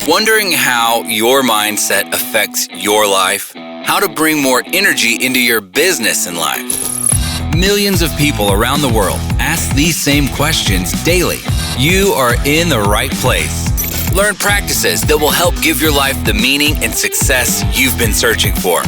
Wondering how your mindset affects your life? How to bring more energy into your business and life? Millions of people around the world ask these same questions daily. You are in the right place. Learn practices that will help give your life the meaning and success you've been searching for.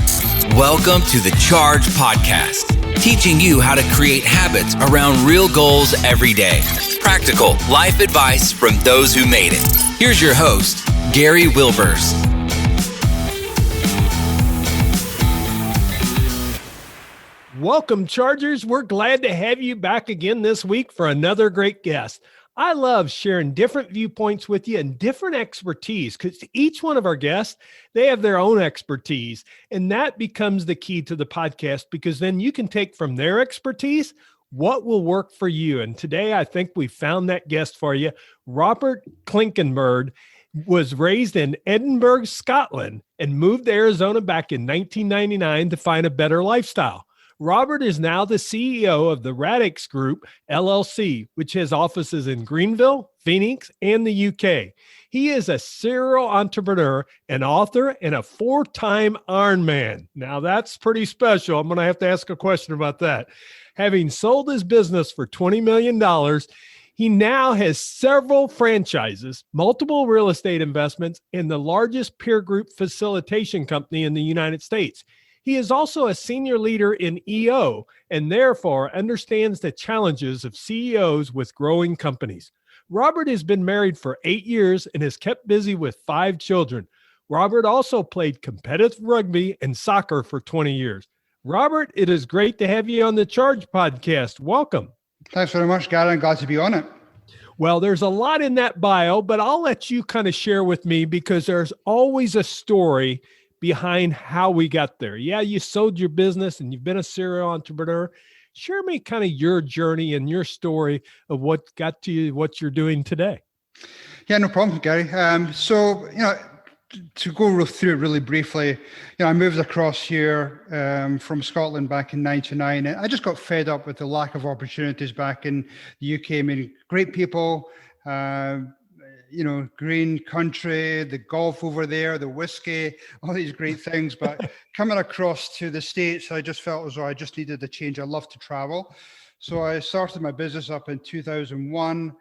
Welcome to the Charge Podcast, teaching you how to create habits around real goals every day. Practical life advice from those who made it. Here's your host, Gary Wilbers. Welcome, Chargers. We're glad to have you back again this week for another great guest. I love sharing different viewpoints with you and different expertise because each one of our guests, they have their own expertise. And that becomes the key to the podcast because then you can take from their expertise what will work for you. And today, I think we found that guest for you. Robert Clinkenbeard was raised in Edinburgh, Scotland, and moved to Arizona back in 1999 to find a better lifestyle. Robert is now the CEO of the Radix Group, LLC, which has offices in Greenville, Phoenix, and the UK. He is a serial entrepreneur, an author, and a 4-time Ironman. Now, that's pretty special. I'm going to have to ask a question about that. Having sold his business for $20 million, he now has several franchises, multiple real estate investments, and the largest peer group facilitation company in the United States. He is also a senior leader in EO and therefore understands the challenges of CEOs with growing companies. Robert has been married for 8 years and is kept busy with 5 children. Robert also played competitive rugby and soccer for 20 years. Robert, it is great to have you on the Charge Podcast. Welcome. Thanks very much, Gary. I'm glad to be on it. Well, there's a lot in that bio, but I'll let you kind of share with me because there's always a story behind how we got there. Yeah, you sold your business and you've been a serial entrepreneur. Share me kind of your journey and your story of what got to you, what you're doing today. Yeah, no problem, Gary. To go through it really briefly, I moved across here from Scotland back in 99. And I just got fed up with the lack of opportunities back in the UK. I mean, great people, green country, the golf over there, the whiskey, all these great things. But coming across to the States, I just felt as though I just needed a change. I love to travel. So I started my business up in 2001.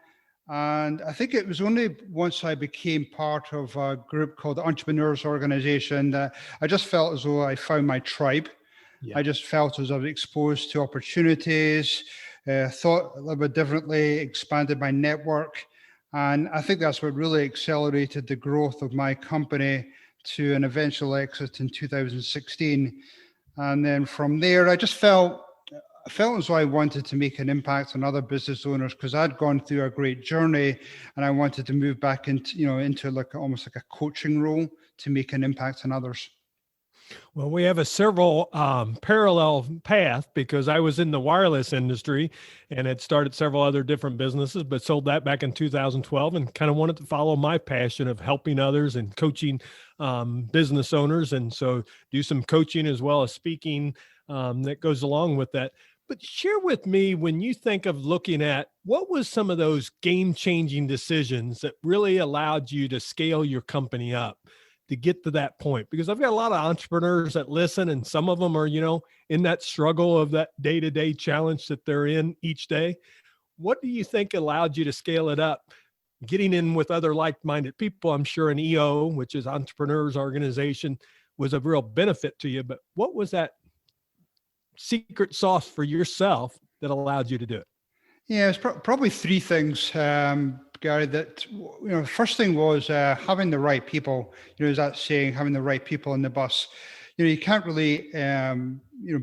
And I think it was only once I became part of a group called the Entrepreneurs Organization that I just felt as though I found my tribe. Yeah. I just felt as I was exposed to opportunities, thought a little bit differently, expanded my network. And I think that's what really accelerated the growth of my company to an eventual exit in 2016. And then from there, I felt as though I wanted to make an impact on other business owners because I'd gone through a great journey and I wanted to move back into like almost like a coaching role to make an impact on others. Well, we have a several parallel path because I was in the wireless industry and had started several other different businesses, but sold that back in 2012 and kind of wanted to follow my passion of helping others and coaching business owners. And so do some coaching as well as speaking that goes along with that. But share with me when you think of looking at what was some of those game-changing decisions that really allowed you to scale your company up to get to that point? Because I've got a lot of entrepreneurs that listen and some of them are, in that struggle of that day-to-day challenge that they're in each day. What do you think allowed you to scale it up? Getting in with other like-minded people, I'm sure an EO, which is Entrepreneurs Organization, was a real benefit to you. But what was that secret sauce for yourself that allowed you to do it? Yeah, it's probably 3 things, Gary. That first thing was having the right people. Is that saying having the right people on the bus? You can't really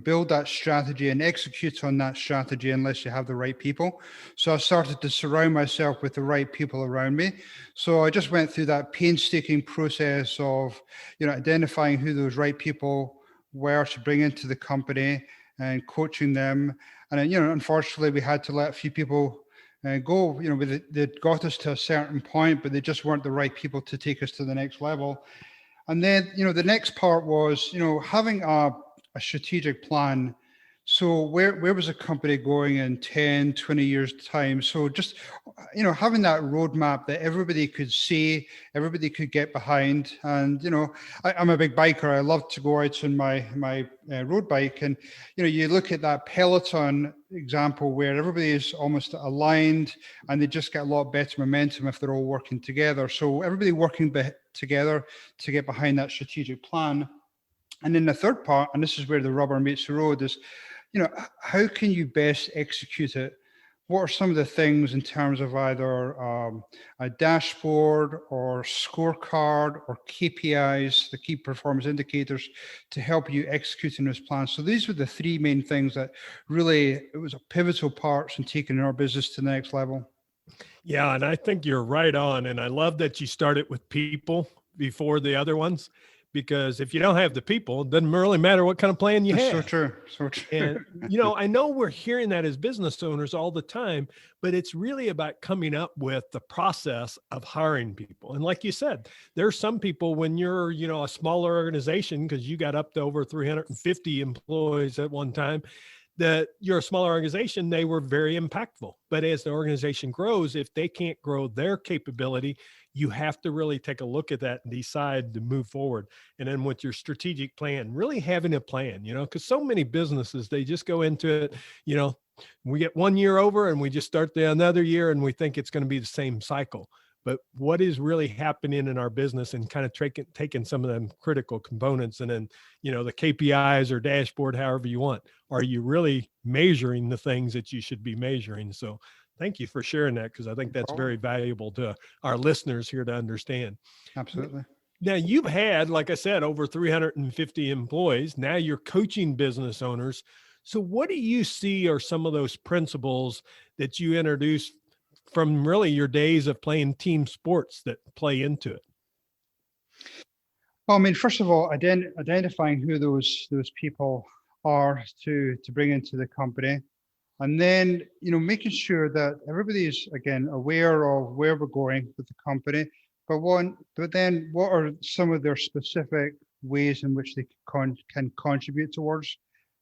build that strategy and execute on that strategy unless you have the right people. So I started to surround myself with the right people around me. So I just went through that painstaking process of identifying who those right people were to bring into the company and coaching them. And then, unfortunately, we had to let a few people go. They got us to a certain point, but they just weren't the right people to take us to the next level. And then, the next part was, having a strategic plan So where was the company going in 10, 20 years time? So just, having that roadmap that everybody could see, everybody could get behind. And, I'm a big biker. I love to go out on my road bike. And, you look at that Peloton example where everybody is almost aligned and they just get a lot better momentum if they're all working together. So everybody working together to get behind that strategic plan. And then the third part, and this is where the rubber meets the road, is how can you best execute it? What are some of the things in terms of either a dashboard or scorecard or KPIs, the key performance indicators, to help you execute in this plan? So these were the three main things that really, it was a pivotal parts in taking our business to the next level. Yeah, and I think you're right on. And I love that you started with people before the other ones, because if you don't have the people, it doesn't really matter what kind of plan you have. So true. And, I know we're hearing that as business owners all the time, but it's really about coming up with the process of hiring people. And like you said, there's some people when you're, a smaller organization, because you got up to over 350 employees at one time, that you're a smaller organization, they were very impactful. But as the organization grows, if they can't grow their capability, you have to really take a look at that and decide to move forward. And then with your strategic plan, really having a plan, because so many businesses, they just go into it, we get 1 year over and we just start the another year and we think it's going to be the same cycle. But what is really happening in our business, and kind of taking some of them critical components and then, the KPIs or dashboard, however you want, are you really measuring the things that you should be measuring? So thank you for sharing that, because I think that's very valuable to our listeners here to understand. Absolutely. Now, you've had, like I said, over 350 employees. Now you're coaching business owners. So what do you see are some of those principles that you introduce from really your days of playing team sports that play into it? Well, I mean, first of all, identifying who those people are to bring into the company. And then, making sure that everybody is, again, aware of where we're going with the company, but then what are some of their specific ways in which they can contribute towards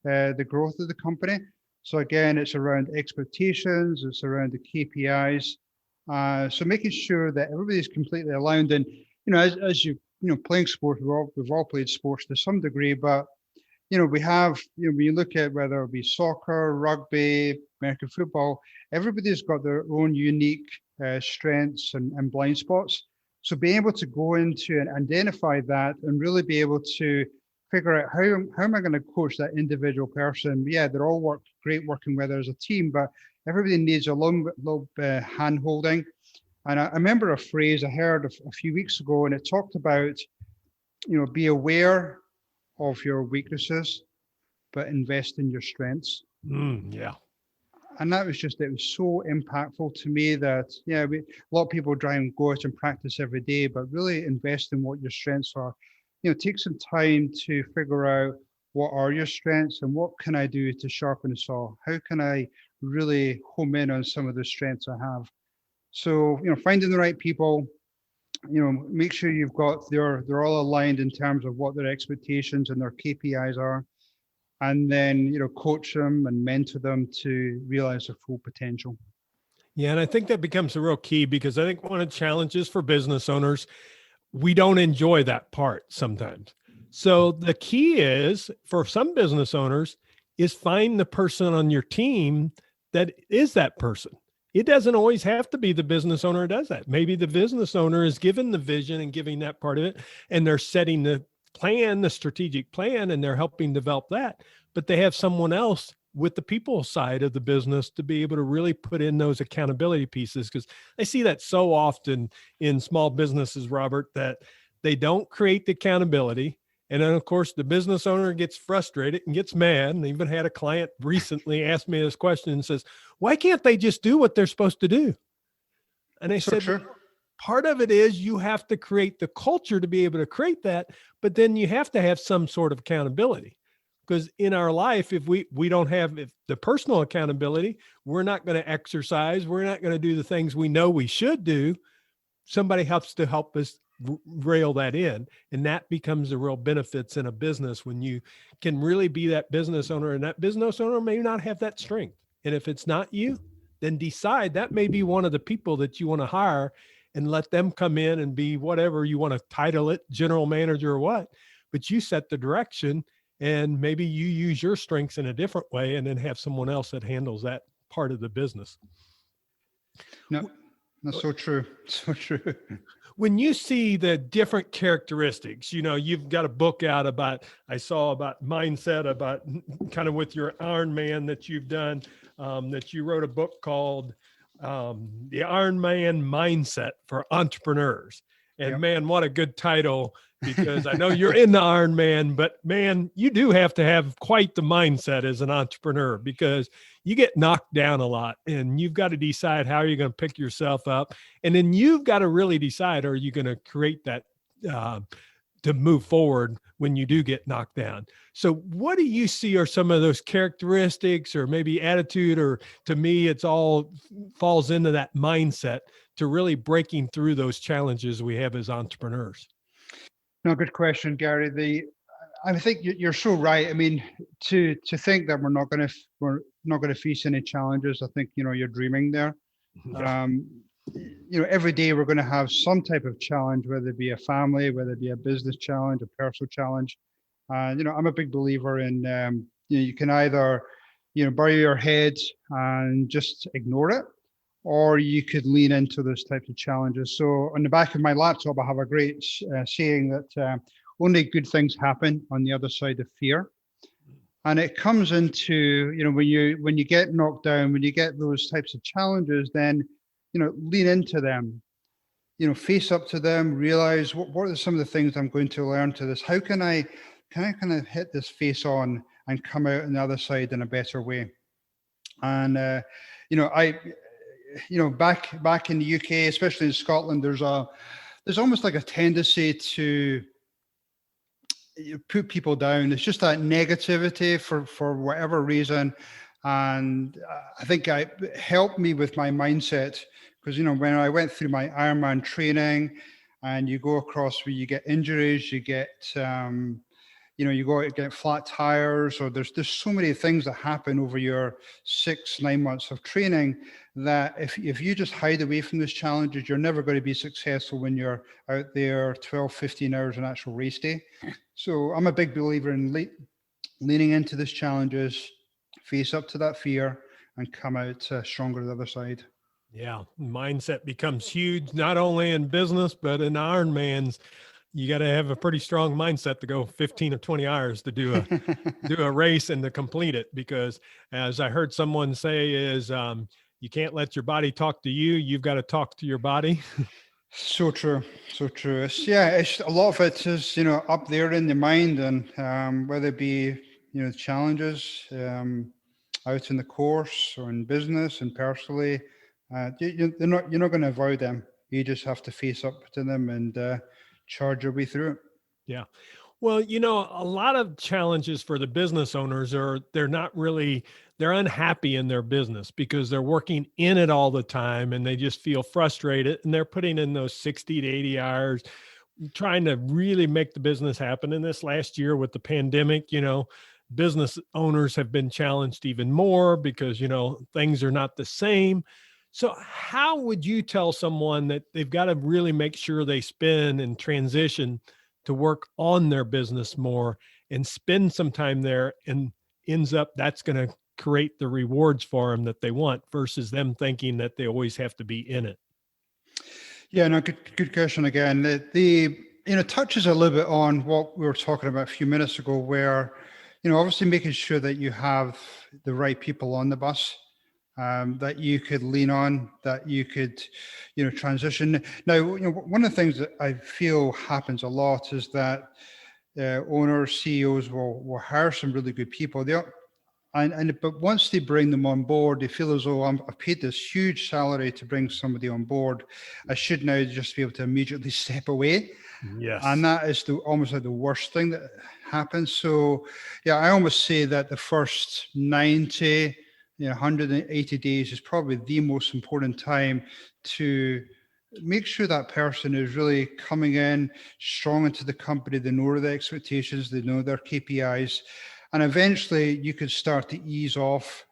the growth of the company. So again, it's around expectations, it's around the KPIs. So making sure that everybody's completely aligned. And, as you playing sports, we've all played sports to some degree, but we have, when you look at whether it be soccer, rugby, American football, everybody's got their own unique strengths and blind spots. So being able to go into and identify that and really be able to figure out how am I going to coach that individual person? Yeah, they're all great working whether as a team, but everybody needs a little hand holding. And I remember a phrase I heard a few weeks ago, and it talked about, be aware of your weaknesses, but invest in your strengths. Yeah. And that was it was so impactful to me that, a lot of people try and go out and practice every day, but really invest in what your strengths are. Take some time to figure out what are your strengths and what can I do to sharpen the saw? How can I really home in on some of the strengths I have? So, finding the right people, make sure you've got they're all aligned in terms of what their expectations and their KPIs are. And then, coach them and mentor them to realize their full potential. Yeah. And I think that becomes a real key, because I think one of the challenges for business owners, we don't enjoy that part sometimes. So the key is for some business owners is find the person on your team that is that person. It doesn't always have to be the business owner who does that. Maybe the business owner is given the vision and giving that part of it, and they're setting the plan, the strategic plan, and they're helping develop that. But they have someone else with the people side of the business to be able to really put in those accountability pieces. Because I see that so often in small businesses, Robert, that they don't create the accountability. And then, of course, the business owner gets frustrated and gets mad. And I even had a client recently ask me this question and says, why can't they just do what they're supposed to do? And I said, sure. Part of it is you have to create the culture to be able to create that, but then you have to have some sort of accountability. Because in our life, if we don't have the personal accountability, we're not going to exercise. We're not going to do the things we know we should do. Somebody helps to help us rail that in. And that becomes the real benefits in a business when you can really be that business owner, and that business owner may not have that strength. And if it's not you, then decide that may be one of the people that you want to hire and let them come in and be whatever you want to title it, general manager or what, but you set the direction and maybe you use your strengths in a different way and then have someone else that handles that part of the business. No, that's so true. So true. When you see the different characteristics, you've got a book out I saw about mindset, about kind of with your Ironman that you've done, that you wrote a book called The Ironman Mindset for Entrepreneurs. And Yep. Man, what a good title, because I know you're in the Ironman, but man, you do have to have quite the mindset as an entrepreneur, because you get knocked down a lot and you've got to decide how you're going to pick yourself up. And then you've got to really decide, are you going to create that to move forward when you do get knocked down? So what do you see are some of those characteristics or maybe attitude, or to me, it's all falls into that mindset to really breaking through those challenges we have as entrepreneurs? No, good question, Gary. I think you're so right. I mean, to think that we're not going to face any challenges, I think, you're dreaming there. Yeah. Every day we're going to have some type of challenge, whether it be a family, whether it be a business challenge, a personal challenge. I'm a big believer in, you can either, bury your head and just ignore it, or you could lean into those types of challenges. So on the back of my laptop, I have a great saying that only good things happen on the other side of fear. And it comes into, when you get knocked down, when you get those types of challenges, then, lean into them, face up to them, realize what are some of the things I'm going to learn to this? How can I kind of hit this face on and come out on the other side in a better way? And, back in the UK, especially in Scotland, there's almost like a tendency to put people down. It's just that negativity for whatever reason. And I think it helped me with my mindset, because, when I went through my Ironman training, and you go across where you get injuries, you get, you go out and get flat tires, or there's so many things that happen over your 6-9 months of training, that if you just hide away from those challenges, you're never going to be successful when you're out there 12-15 hours on actual race day. So I'm a big believer in leaning into these challenges, face up to that fear, and come out stronger the other side. Yeah. Mindset becomes huge, not only in business, but in Ironmans. You got to have a pretty strong mindset to go 15 or 20 hours to do a race and to complete it. Because as I heard someone say is, you can't let your body talk to you. You've got to talk to your body. So true. So true. It's a lot of it is, up there in the mind, and whether it be, challenges out in the course or in business and personally, you're not going to avoid them. You just have to face up to them and charge your way through it. Yeah. Well, a lot of challenges for the business owners are they're unhappy in their business because they're working in it all the time and they just feel frustrated, and they're putting in those 60 to 80 hours trying to really make the business happen. And this last year with the pandemic, business owners have been challenged even more because, things are not the same. So how would you tell someone that they've got to really make sure they spend and transition to work on their business more and spend some time there, and ends up that's going to create the rewards for them that they want, versus them thinking that they always have to be in it? Yeah, no, good question again. The touches a little bit on what we were talking about a few minutes ago, where, obviously making sure that you have the right people on the bus, that you could lean on, that you could, transition. Now, one of the things that I feel happens a lot is that owners, CEOs will hire some really good people. But once they bring them on board, they feel as though I've paid this huge salary to bring somebody on board. I should now just be able to immediately step away. Yes. And that is almost like the worst thing that happens. So, yeah, I almost say that the first 180 days is probably the most important time to make sure that person is really coming in strong into the company. They know the expectations, they know their KPIs, and eventually you could start to ease off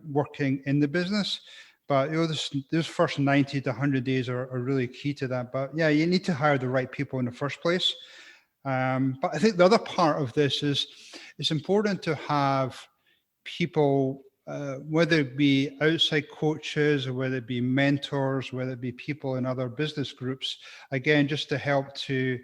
working in the business. But those first 90 to 100 days are really key to that. But yeah, you need to hire the right people in the first place. But I think the other part of this is it's important to have people, whether it be outside coaches or whether it be mentors, whether it be people in other business groups, again, just to help to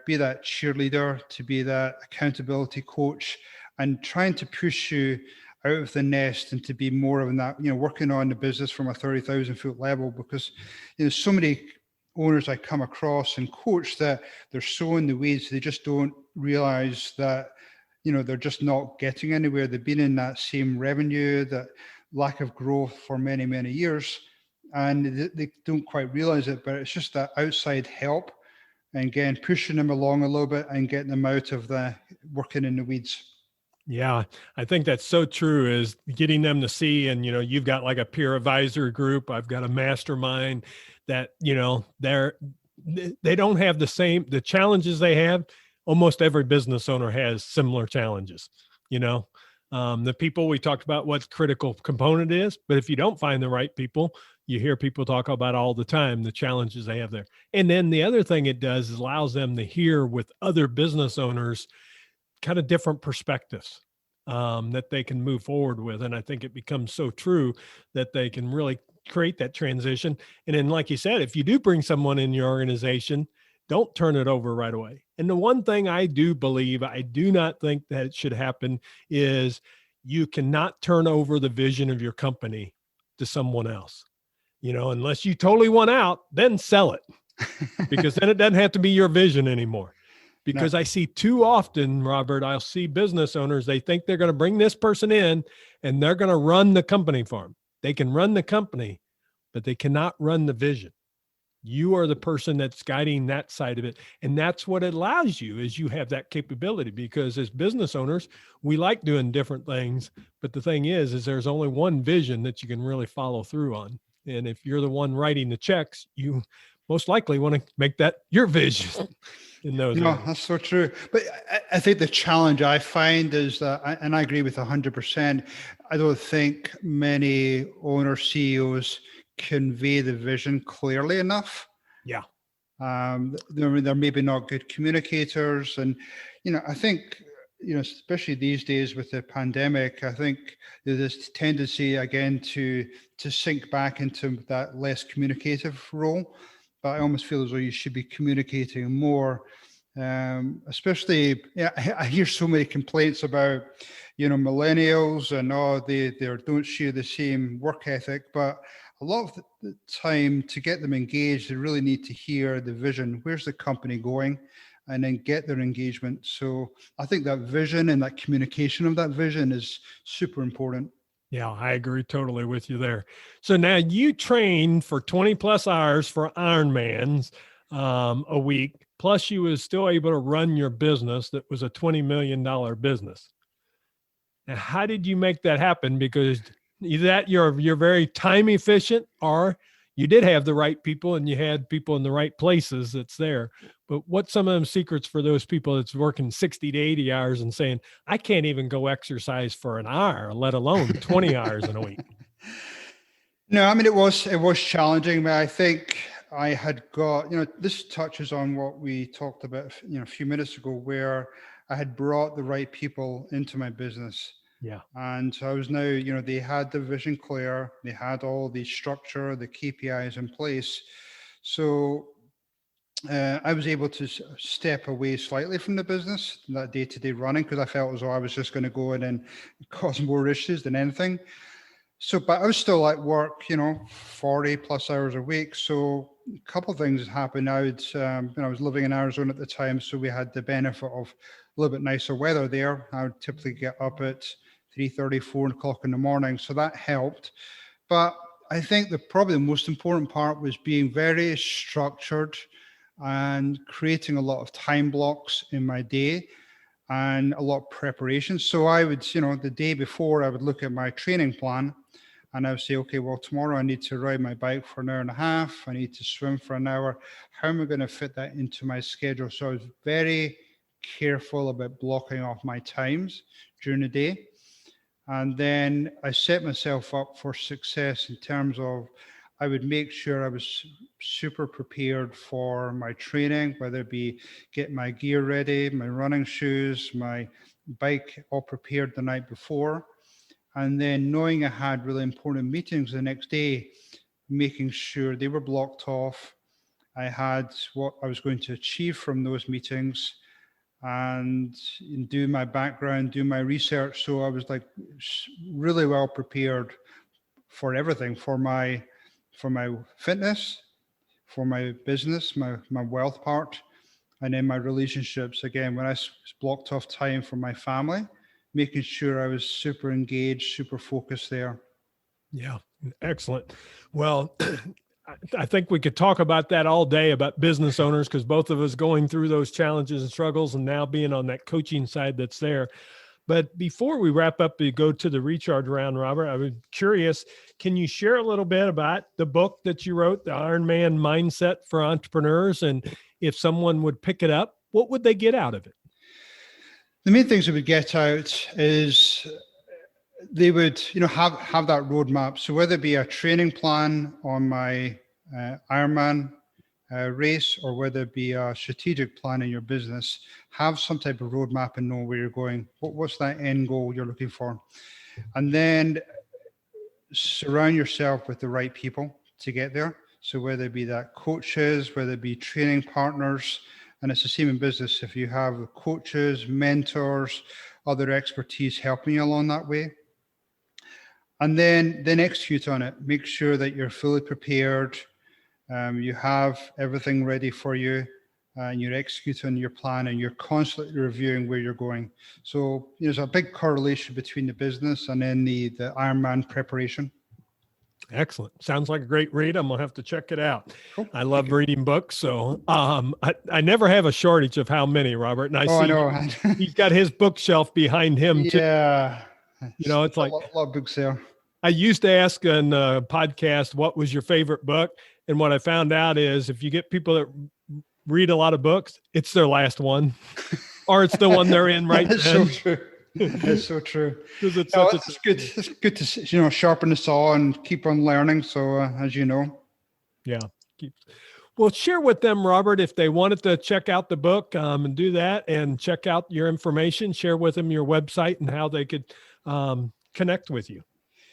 be that cheerleader, to be that accountability coach, and trying to push you out of the nest and to be more of that, working on the business from a 30,000 foot level, because so many owners I come across and coach that they're so in the weeds, they just don't realize that, they're just not getting anywhere. They've been in that same revenue, that lack of growth for many, many years, and they don't quite realize it, but it's just that outside help, and again, pushing them along a little bit and getting them out of the working in the weeds. Yeah, I think that's so true, is getting them to see, and, you've got like a peer advisor group. I've got a mastermind that, they don't have the challenges they have. Almost every business owner has similar challenges, the people we talked about, what critical component is, but if you don't find the right people, you hear people talk about all the time, the challenges they have there. And then the other thing it does is allows them to hear with other business owners kind of different perspectives that they can move forward with. And I think it becomes so true that they can really create that transition. And then, like you said, if you do bring someone in your organization, don't turn it over right away. And the one thing I do believe, I do not think that it should happen, is you cannot turn over the vision of your company to someone else. Unless you totally want out, then sell it, because then it doesn't have to be your vision anymore. Because I see too often, Robert, I'll see business owners, they think they're going to bring this person in and they're going to run the company for them. They can run the company, but they cannot run the vision. You are the person that's guiding that side of it. And that's what it allows you, is you have that capability, because as business owners, we like doing different things. But the thing is there's only one vision that you can really follow through on. And if you're the one writing the checks, you most likely want to make that your vision. No, that's so true. But I think the challenge I find is that, and I agree with 100%, I don't think many owners, CEOs convey the vision clearly enough. Yeah. They're maybe not good communicators. And, I think, especially these days with the pandemic, I think there's this tendency again to sink back into that less communicative role. But I almost feel as though you should be communicating more, especially, I hear so many complaints about, millennials and they don't share the same work ethic. But a lot of the time, to get them engaged, they really need to hear the vision. Where's the company going? And then get their engagement. So I think that vision and that communication of that vision is super important. Yeah, I agree totally with you there. So now you train for 20 plus hours for Ironmans a week, plus you was still able to run your business that was a $20 million business. Now, how did you make that happen? Because either that you're very time efficient, or you did have the right people and you had people in the right places that's there. But what's some of them secrets for those people that's working 60 to 80 hours and saying, I can't even go exercise for an hour, let alone 20 hours in a week? No, I mean, it was challenging, but I think I had got, this touches on what we talked about, a few minutes ago, where I had brought the right people into my business. Yeah. And so I was now, they had the vision clear, they had all the structure, the KPIs in place. So I was able to step away slightly from the business, that day-to-day running, because I felt as though I was just going to go in and cause more issues than anything. So, but I was still at work, 40 plus hours a week. So a couple of things happened. I was living in Arizona at the time, so we had the benefit of a little bit nicer weather there. I would typically get up at 3:30, 4 o'clock in the morning. So that helped. But I think probably the most important part was being very structured and creating a lot of time blocks in my day and a lot of preparation. So I would, the day before, I would look at my training plan And I would say, okay, well, tomorrow I need to ride my bike for an hour and a half. I need to swim for an hour. How am I going to fit that into my schedule? So I was very careful about blocking off my times during the day. And then I set myself up for success in terms of I would make sure I was super prepared for my training, whether it be get my gear ready, my running shoes, my bike all prepared the night before. And then knowing I had really important meetings the next day, making sure they were blocked off. I had what I was going to achieve from those meetings and do my background, do my research. So I was like really well prepared for everything, for my fitness, for my business, my wealth part, and then my relationships. Again, when I blocked off time for my family, making sure I was super engaged, super focused there. Yeah, excellent. Well, I think we could talk about that all day about business owners, because both of us going through those challenges and struggles and now being on that coaching side that's there. But before we wrap up, we go to the recharge round, Robert. I was curious, can you share a little bit about the book that you wrote, The Ironman Mindset for Entrepreneurs? And if someone would pick it up, what would they get out of it? The main things they would get out is they would, have that roadmap. So whether it be a training plan on my Ironman race, or whether it be a strategic plan in your business, have some type of roadmap and know where you're going. What's that end goal you're looking for? And then surround yourself with the right people to get there. So whether it be that coaches, whether it be training partners, and it's the same in business. If you have coaches, mentors, other expertise helping you along that way, and then execute on it. Make sure that you're fully prepared. You have everything ready for you, and you're executing your plan, and you're constantly reviewing where you're going. So there's a big correlation between the business and then the Ironman preparation. Excellent. Sounds like a great read. I'm going to have to check it out. Cool. I love reading books. So I never have a shortage of how many, Robert. And I know. He's got his bookshelf behind him too. Yeah. It's like a lot of books there. I used to ask on a podcast, what was your favorite book? And what I found out is if you get people that read a lot of books, it's their last one or it's the one they're in right then. So true. It's so true. It's good. It's good to sharpen the saw and keep on learning. So as you know, yeah. Well, share with them, Robert, if they wanted to check out the book and do that and check out your information. Share with them your website and how they could connect with you.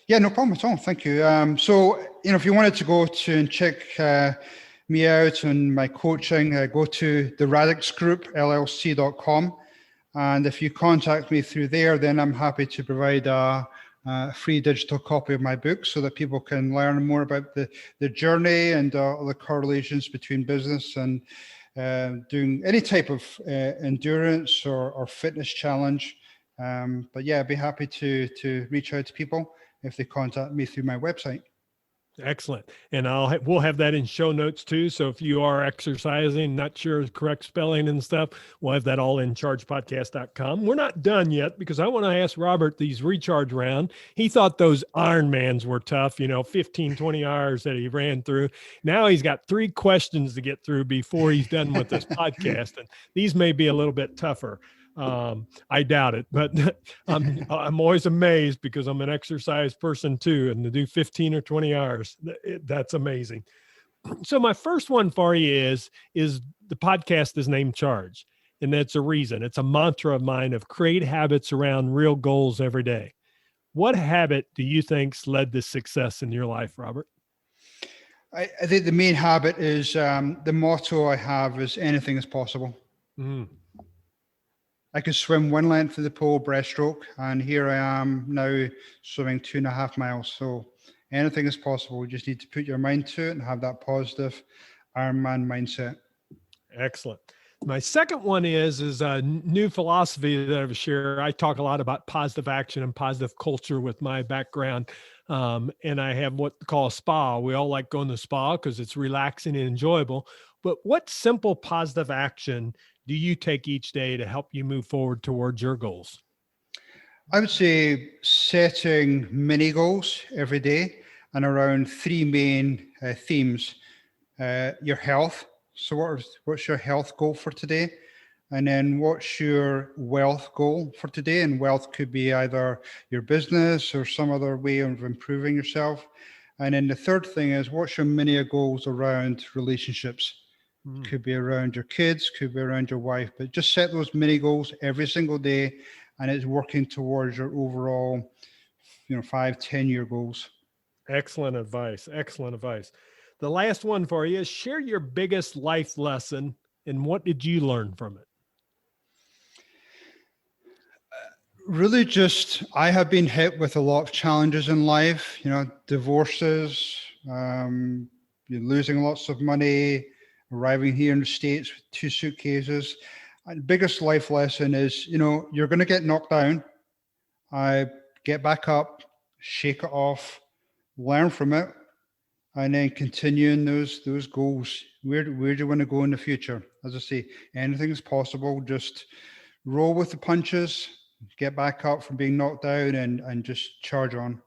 Yeah, no problem at all. Thank you. So if you wanted to go to and check me out and my coaching, go to the Radix Group LLC.com. And if you contact me through there, then I'm happy to provide a free digital copy of my book so that people can learn more about the journey and the correlations between business and doing any type of endurance or fitness challenge. But yeah, I'd be happy to reach out to people if they contact me through my website. Excellent. And we'll have that in show notes too. So if you are exercising, not sure the correct spelling and stuff, we'll have that all in chargepodcast.com. We're not done yet because I want to ask Robert these recharge round. He thought those Ironmans were tough, 15, 20 hours that he ran through. Now he's got 3 questions to get through before he's done with this podcast. And these may be a little bit tougher. I doubt it, but I'm always amazed because I'm an exercise person too. And to do 15 or 20 hours, that's amazing. So my first one for you is the podcast is named Charge. And that's a reason. It's a mantra of mine of create habits around real goals every day. What habit do you think's led to success in your life, Robert? I think the main habit is the motto I have is anything is possible. Mm. I could swim one length of the pole breaststroke, and here I am now swimming 2.5 miles. So anything is possible. You just need to put your mind to it and have that positive Ironman mindset. Excellent. My second one is a new philosophy that I've shared. I talk a lot about positive action and positive culture with my background. And I have what they call a spa. We all like going to the spa because it's relaxing and enjoyable. But what simple positive action do you take each day to help you move forward towards your goals? I would say setting mini goals every day and around three main themes. Your health. So what's your health goal for today? And then what's your wealth goal for today? And wealth could be either your business or some other way of improving yourself. And then the third thing is, what's your mini goals around relationships? Could be around your kids, could be around your wife, but just set those mini goals every single day, and it's working towards your overall, 5-10 year goals. Excellent advice. Excellent advice. The last one for you is share your biggest life lesson and what did you learn from it? Really just, I have been hit with a lot of challenges in life, divorces, losing lots of money, arriving here in the States with 2 suitcases. And the biggest life lesson is, you're going to get knocked down. Get back up, shake it off, learn from it, and then continuing those goals. Where do you want to go in the future? As I say, anything is possible. Just roll with the punches, get back up from being knocked down, and just charge on.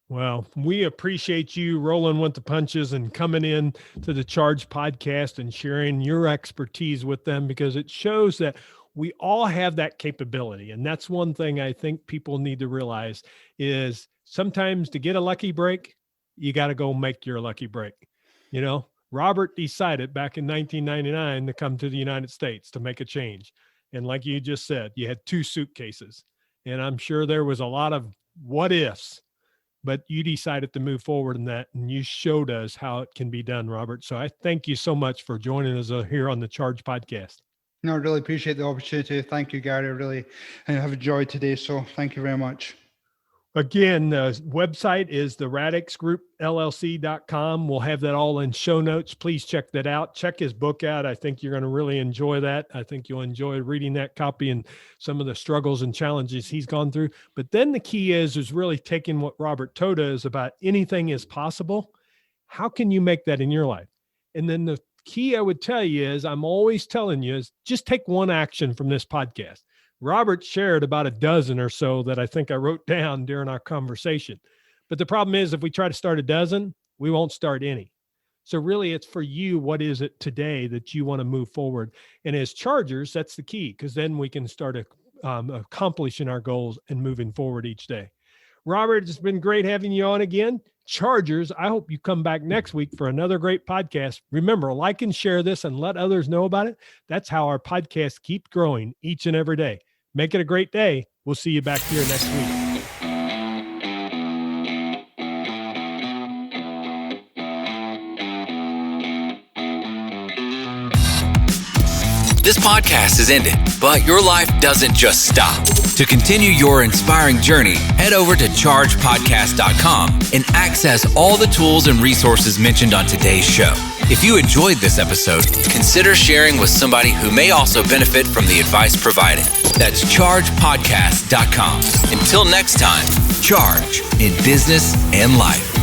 Well, we appreciate you rolling with the punches and coming in to the Charge podcast and sharing your expertise with them, because it shows that we all have that capability. And that's one thing I think people need to realize is sometimes to get a lucky break, you got to go make your lucky break. Robert decided back in 1999 to come to the United States to make a change. And like you just said, you had 2 suitcases, and I'm sure there was a lot of what ifs, but you decided to move forward in that, and you showed us how it can be done, Robert. So I thank you so much for joining us here on the Charge podcast. No, I really appreciate the opportunity. Thank you, Gary. I have enjoyed today. So thank you very much. Again, the website is the radixgroupllc.com. We'll have that all in show notes. Please check that out. Check his book out. I think you're going to really enjoy that. I think you'll enjoy reading that copy and some of the struggles and challenges he's gone through. But then the key is really taking what Robert told us about anything is possible. How can you make that in your life? And then the key I would tell you is, I'm always telling you, is just take one action from this podcast. Robert shared about a dozen or so that I think I wrote down during our conversation. But the problem is, if we try to start a dozen, we won't start any. So really, it's for you. What is it today that you want to move forward? And as Chargers, that's the key, because then we can start accomplishing our goals and moving forward each day. Robert, it's been great having you on again. Chargers, I hope you come back next week for another great podcast. Remember, like and share this and let others know about it. That's how our podcasts keep growing each and every day. Make it a great day. We'll see you back here next week. This podcast is ended, but your life doesn't just stop. To continue your inspiring journey, head over to chargepodcast.com and access all the tools and resources mentioned on today's show. If you enjoyed this episode, consider sharing with somebody who may also benefit from the advice provided. That's chargepodcast.com. Until next time, charge in business and life.